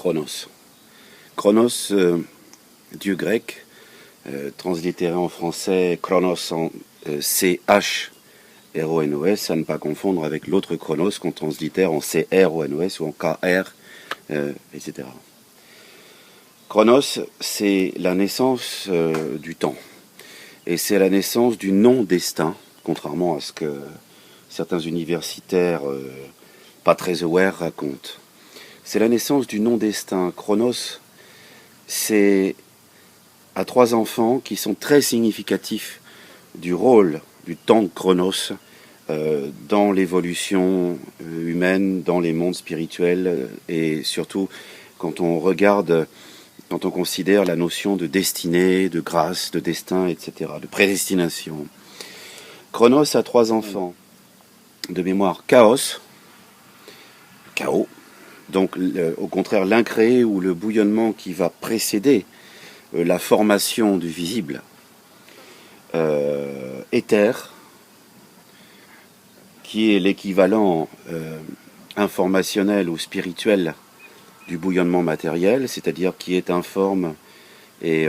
Chronos. Chronos, dieu grec, translittéré en français Chronos en C-H-R-O-N-O-S, à ne pas confondre avec l'autre Chronos qu'on translittère en C-R-O-N-O-S ou en K-R, etc. Chronos, c'est la naissance du temps. Et c'est la naissance du non-destin, contrairement à ce que certains universitaires pas très aware racontent. C'est la naissance du non-destin. Chronos, c'est à 3 enfants qui sont très significatifs du rôle du temps de Chronos dans l'évolution humaine, dans les mondes spirituels et surtout quand on regarde, quand on considère la notion de destinée, de grâce, de destin, etc., de prédestination. Chronos a 3 enfants. De mémoire, chaos, donc au contraire l'incréé ou le bouillonnement qui va précéder la formation du visible, éther, qui est l'équivalent informationnel ou spirituel du bouillonnement matériel, c'est-à-dire qui est informe et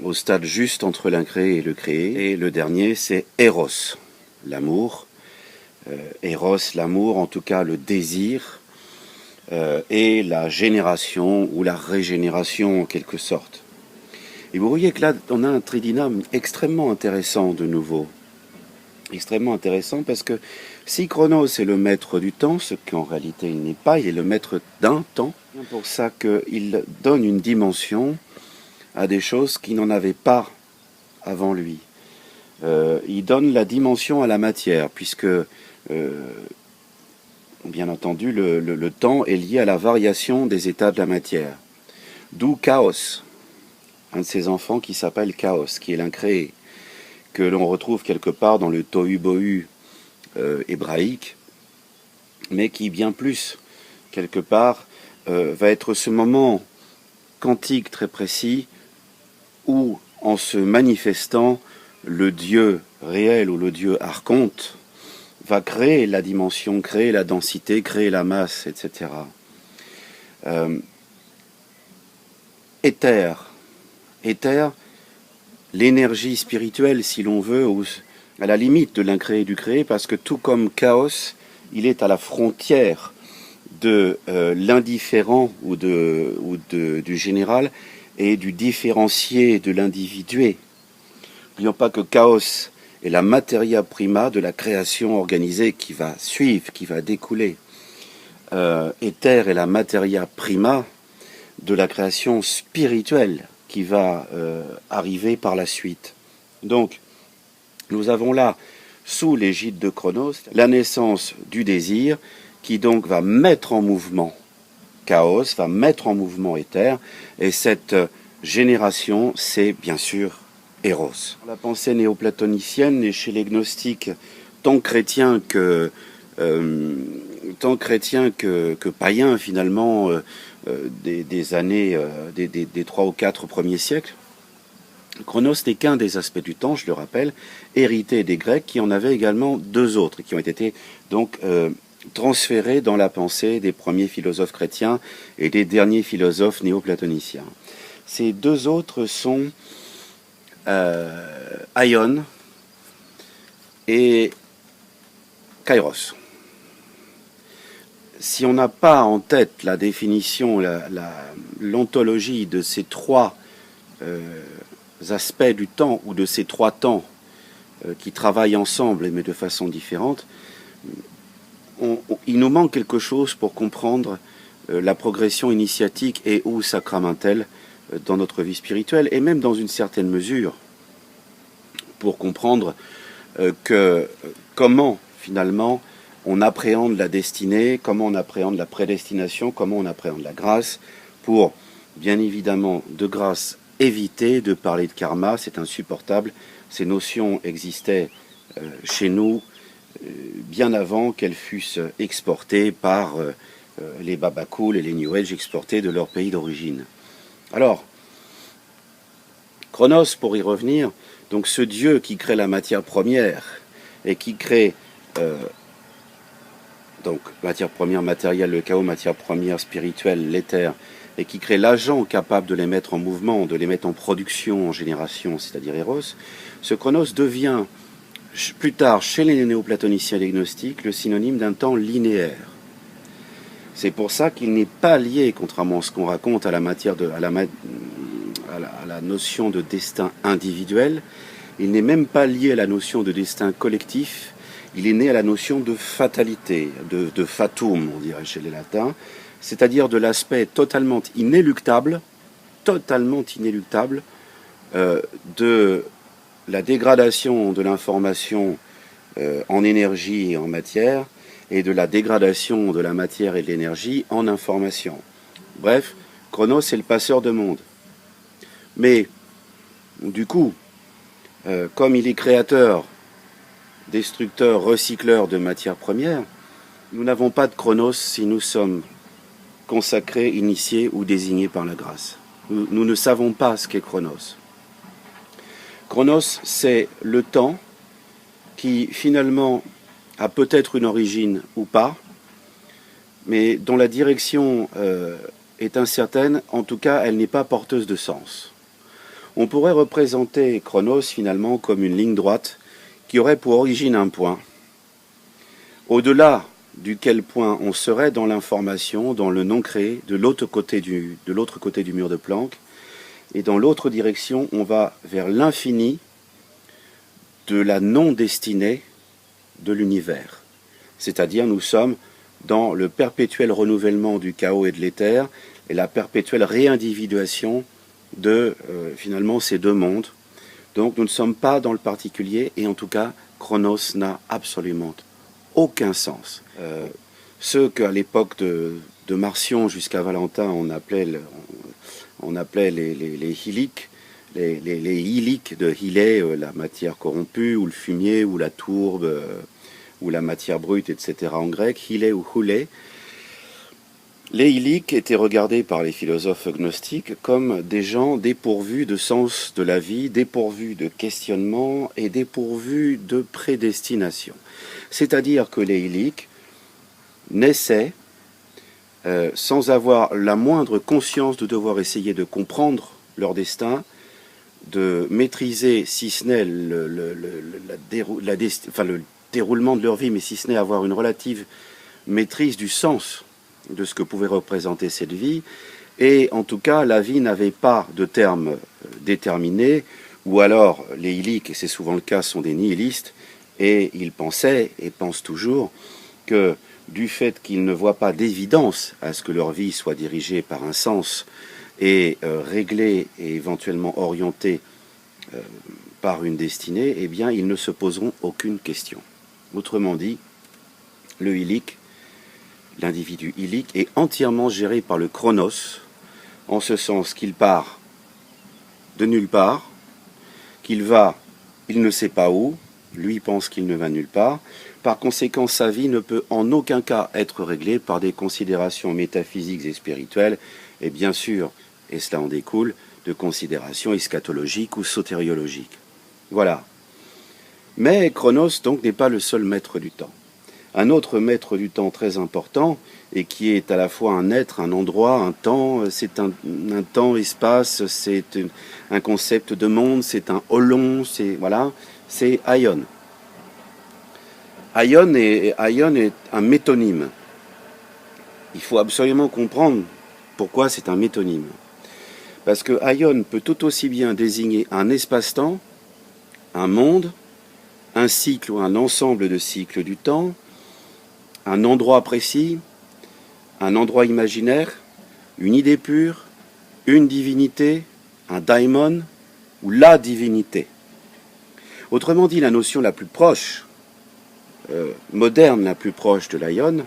au stade juste entre l'incréé et le créé. Et le dernier, c'est Eros, l'amour. Eros, l'amour, en tout cas le désir, et la génération ou la régénération en quelque sorte. Et vous voyez que là, on a un tridyname extrêmement intéressant de nouveau. Extrêmement intéressant parce que si Chronos est le maître du temps, ce qu'en réalité il n'est pas, il est le maître d'un temps. C'est pour ça qu'il donne une dimension à des choses qui n'en avaient pas avant lui. Il donne la dimension à la matière, puisque bien entendu le temps est lié à la variation des états de la matière. D'où Chaos, un de ses enfants qui s'appelle Chaos, qui est l'incréé, que l'on retrouve quelque part dans le tohu-bohu hébraïque, mais qui bien plus, quelque part, va être ce moment quantique très précis où, en se manifestant, le Dieu réel ou le Dieu archonte va créer la dimension, créer la densité, créer la masse, etc. Éther, l'énergie spirituelle, si l'on veut, à la limite de l'incréé et du créé, parce que tout comme Chaos, il est à la frontière de l'indifférent ou du général et du différencié de l'individué. N'oublions pas que Chaos est la materia prima de la création organisée qui va suivre, qui va découler. Éther est la materia prima de la création spirituelle qui va arriver par la suite. Donc, nous avons là, sous l'égide de Chronos, la naissance du désir qui donc va mettre en mouvement Chaos, va mettre en mouvement Éther, et cette génération, c'est bien sûr Eros. La pensée néoplatonicienne et chez les gnostiques, tant chrétiens que païens finalement, des années, des 3 ou 4 premiers siècles, Chronos n'est qu'un des aspects du temps, je le rappelle, hérité des Grecs qui en avaient également 2 autres, qui ont été donc transférés dans la pensée des premiers philosophes chrétiens et des derniers philosophes néoplatoniciens. Ces 2 autres sont Aion et Kairos. Si on n'a pas en tête la définition, l'ontologie de ces 3 aspects du temps, ou de ces 3 temps qui travaillent ensemble mais de façon différente, il nous manque quelque chose pour comprendre la progression initiatique et ou sacramentelle dans notre vie spirituelle, et même dans une certaine mesure pour comprendre comment finalement on appréhende la destinée, comment on appréhende la prédestination, comment on appréhende la grâce, pour bien évidemment de grâce éviter de parler de karma, c'est insupportable. Ces notions existaient chez nous bien avant qu'elles fussent exportées par les Baba Cool et les New Age, exportés de leur pays d'origine. Alors, Chronos, pour y revenir, donc ce Dieu qui crée la matière première et qui crée donc matière première matérielle, le chaos, matière première spirituelle, l'éther, et qui crée l'agent capable de les mettre en mouvement, de les mettre en production, en génération, c'est-à-dire Eros, ce chronos devient plus tard, chez les néoplatoniciens et les gnostiques, le synonyme d'un temps linéaire. C'est pour ça qu'il n'est pas lié, contrairement à ce qu'on raconte, à la notion de destin individuel. Il n'est même pas lié à la notion de destin collectif. Il est né à la notion de fatalité, de fatum, on dirait chez les latins, c'est-à-dire de l'aspect totalement inéluctable de la dégradation de l'information en énergie et en matière, et de la dégradation de la matière et de l'énergie en information. Bref, Chronos est le passeur de monde. Mais, du coup, comme il est créateur, destructeur, recycleur de matières premières, nous n'avons pas de Chronos si nous sommes consacrés, initiés ou désignés par la grâce. Nous ne savons pas ce qu'est Chronos. Chronos, c'est le temps qui finalement a peut-être une origine ou pas, mais dont la direction est incertaine, en tout cas elle n'est pas porteuse de sens. On pourrait représenter Chronos finalement comme une ligne droite qui aurait pour origine un point, au-delà duquel point on serait dans l'information, dans le non créé, de l'autre côté du mur de Planck, et dans l'autre direction, on va vers l'infini de la non-destinée de l'univers. C'est-à-dire, nous sommes dans le perpétuel renouvellement du chaos et de l'éther et la perpétuelle réindividuation de, finalement, ces deux mondes. Donc, nous ne sommes pas dans le particulier et en tout cas, Chronos n'a absolument aucun sens. Ceux qu'à l'époque de Marcion jusqu'à Valentin, on appelait les hyliques, les hyliques de hylé, la matière corrompue, ou le fumier, ou la tourbe, ou la matière brute, etc. en grec, hylé ou houlé. Les hyliques étaient regardés par les philosophes gnostiques comme des gens dépourvus de sens de la vie, dépourvus de questionnement et dépourvus de prédestination. C'est-à-dire que les hyliques naissaient sans avoir la moindre conscience de devoir essayer de comprendre leur destin, de maîtriser, si ce n'est le déroulement de leur vie, mais si ce n'est avoir une relative maîtrise du sens de ce que pouvait représenter cette vie. Et en tout cas, la vie n'avait pas de terme déterminé, ou alors les hyliques, et c'est souvent le cas, sont des nihilistes, et ils pensaient, et pensent toujours, que du fait qu'ils ne voient pas d'évidence à ce que leur vie soit dirigée par un sens et réglée et éventuellement orientée par une destinée, eh bien ils ne se poseront aucune question. Autrement dit, le hylique, l'individu hylique, est entièrement géré par le chronos, en ce sens qu'il part de nulle part, qu'il va, il ne sait pas où, lui pense qu'il ne va nulle part. Par conséquent, sa vie ne peut en aucun cas être réglée par des considérations métaphysiques et spirituelles, et bien sûr, et cela en découle, de considérations eschatologiques ou sotériologiques. Voilà. Mais Chronos, donc, n'est pas le seul maître du temps. Un autre maître du temps très important, et qui est à la fois un être, un endroit, un temps, c'est un temps, espace, c'est un concept de monde, c'est un holon, c'est Aion. Aion est un métonyme. Il faut absolument comprendre pourquoi c'est un métonyme. Parce que Aion peut tout aussi bien désigner un espace-temps, un monde, un cycle ou un ensemble de cycles du temps, un endroit précis, un endroit imaginaire, une idée pure, une divinité, un daimon ou la divinité. Autrement dit, la notion la plus proche, moderne, la plus proche de l'Aion,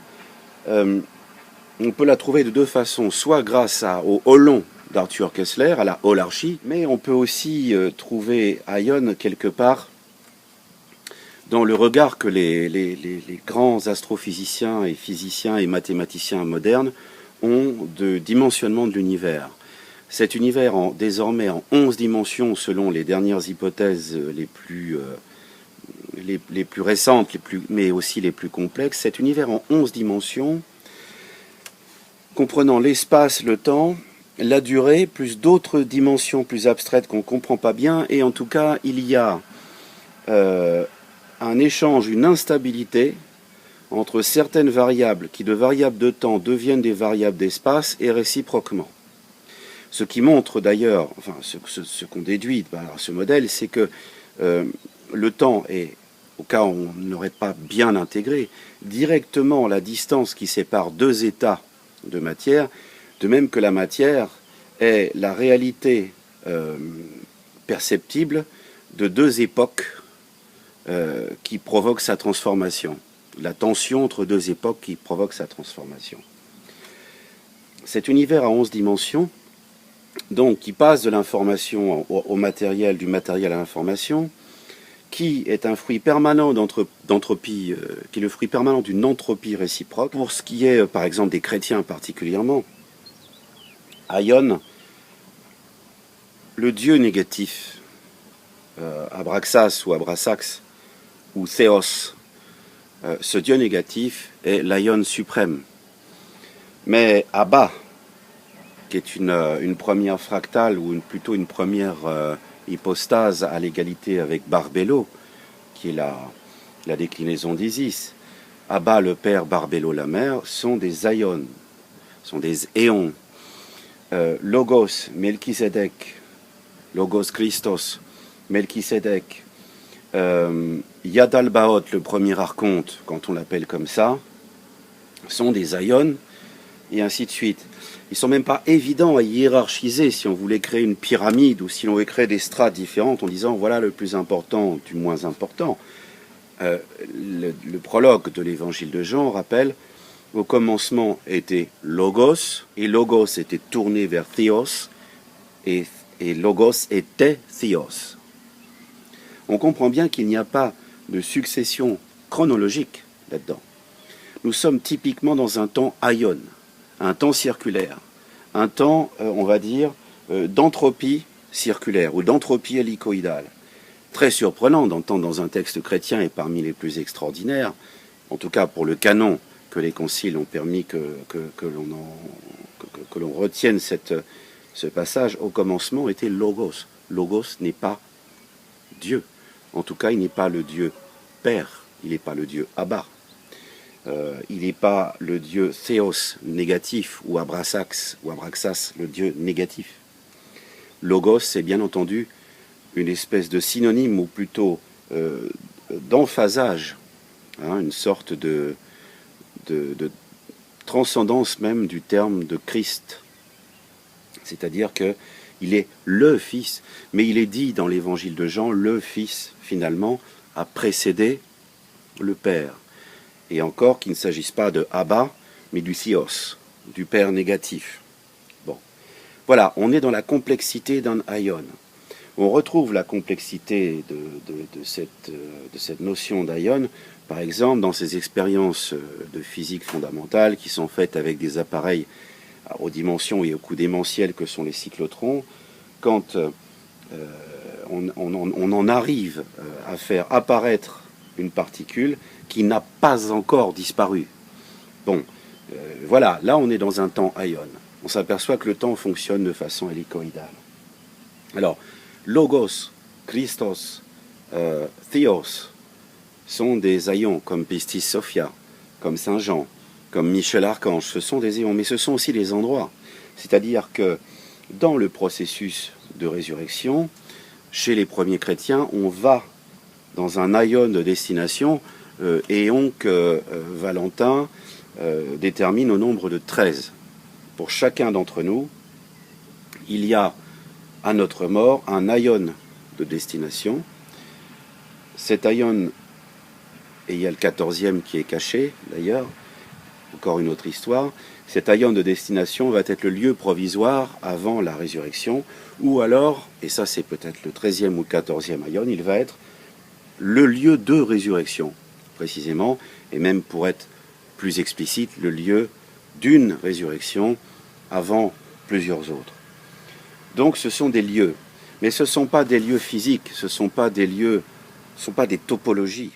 on peut la trouver de deux façons, soit grâce au holon d'Arthur Koestler, à la holarchie, mais on peut aussi trouver Aion quelque part dans le regard que les grands astrophysiciens et physiciens et mathématiciens modernes ont de dimensionnement de l'univers. Cet univers désormais en 11 dimensions selon les dernières hypothèses les plus récentes, mais aussi les plus complexes, cet univers en 11 dimensions, comprenant l'espace, le temps, la durée, plus d'autres dimensions plus abstraites qu'on ne comprend pas bien, et en tout cas, il y a un échange, une instabilité entre certaines variables qui de variables de temps deviennent des variables d'espace et réciproquement. Ce qui montre d'ailleurs, enfin ce qu'on déduit par ce modèle, c'est que le temps est, au cas où on n'aurait pas bien intégré, directement la distance qui sépare deux états de matière, de même que la matière est la réalité perceptible de deux époques qui provoquent sa transformation. La tension entre deux époques qui provoque sa transformation. Cet univers à 11 dimensions, donc qui passe de l'information au matériel, du matériel à l'information, qui est un fruit permanent d'entropie, qui est le fruit permanent d'une entropie réciproque. Pour ce qui est, par exemple, des chrétiens particulièrement, Aion, le Dieu négatif, Abraxas ou Abrasax, ou Théos, ce Dieu négatif est l'Aion suprême. Mais Abba, qui est une première fractale, ou plutôt une première hypostase à l'égalité avec Barbelo, qui est la déclinaison d'Isis, Abba le père, Barbelo la mère, sont des Aion, sont des éons. Logos, Melchizedek, Logos Christos, Melchizedek, Yadalbaoth, le premier archonte, quand on l'appelle comme ça, sont des Aion, et ainsi de suite. Ils ne sont même pas évidents à hiérarchiser si on voulait créer une pyramide ou si on voulait créer des strates différentes en disant voilà le plus important du moins important. Le prologue de l'évangile de Jean rappelle au commencement était Logos, et Logos était tourné vers Théos, et Logos était Théos. On comprend bien qu'il n'y a pas de succession chronologique là-dedans. Nous sommes typiquement dans un temps Aion, un temps circulaire, un temps, on va dire, d'entropie circulaire ou d'entropie hélicoïdale. Très surprenant d'entendre dans un texte chrétien et parmi les plus extraordinaires, en tout cas pour le canon que les conciles ont permis que l'on retienne ce passage, au commencement était Logos. Logos n'est pas Dieu. En tout cas, il n'est pas le Dieu Père, il n'est pas le Dieu Abba. Il n'est pas le Dieu Théos négatif ou Abrasax ou Abraxas, le Dieu négatif. Logos, c'est bien entendu une espèce de synonyme ou plutôt d'emphasage, hein, une sorte de transcendance même du terme de Christ. C'est-à-dire qu'il est le Fils, mais il est dit dans l'évangile de Jean, le Fils, finalement, a précédé le Père. Et encore qu'il ne s'agisse pas de Abba, mais du Théos, du Père négatif. Bon, voilà, on est dans la complexité d'un Aion. On retrouve la complexité de cette notion d'Aion, par exemple, dans ces expériences de physique fondamentale qui sont faites avec des appareils aux dimensions et au coût démentiel que sont les cyclotrons, quand on en arrive à faire apparaître une particule qui n'a pas encore disparu. Bon, voilà, là on est dans un temps Aion. On s'aperçoit que le temps fonctionne de façon hélicoïdale. Alors, Logos, Christos, Théos sont des Aions, comme Pistis Sophia, comme Saint Jean, comme Michel Archange. Ce sont des éons, mais ce sont aussi des endroits. C'est-à-dire que dans le processus de résurrection, chez les premiers chrétiens, on va dans un Aion de destination, éon que Valentin détermine au nombre de 13. Pour chacun d'entre nous, il y a à notre mort un Aion de destination. Cet Aion, et il y a le 14e qui est caché d'ailleurs, encore une autre histoire, cet Aion de destination va être le lieu provisoire avant la résurrection, ou alors, et ça c'est peut-être le 13e ou le 14e Aion, il va être le lieu de résurrection, précisément, et même pour être plus explicite, le lieu d'une résurrection avant plusieurs autres. Donc ce sont des lieux, mais ce ne sont pas des lieux physiques, ce ne sont pas des lieux, ce ne sont pas des topologies.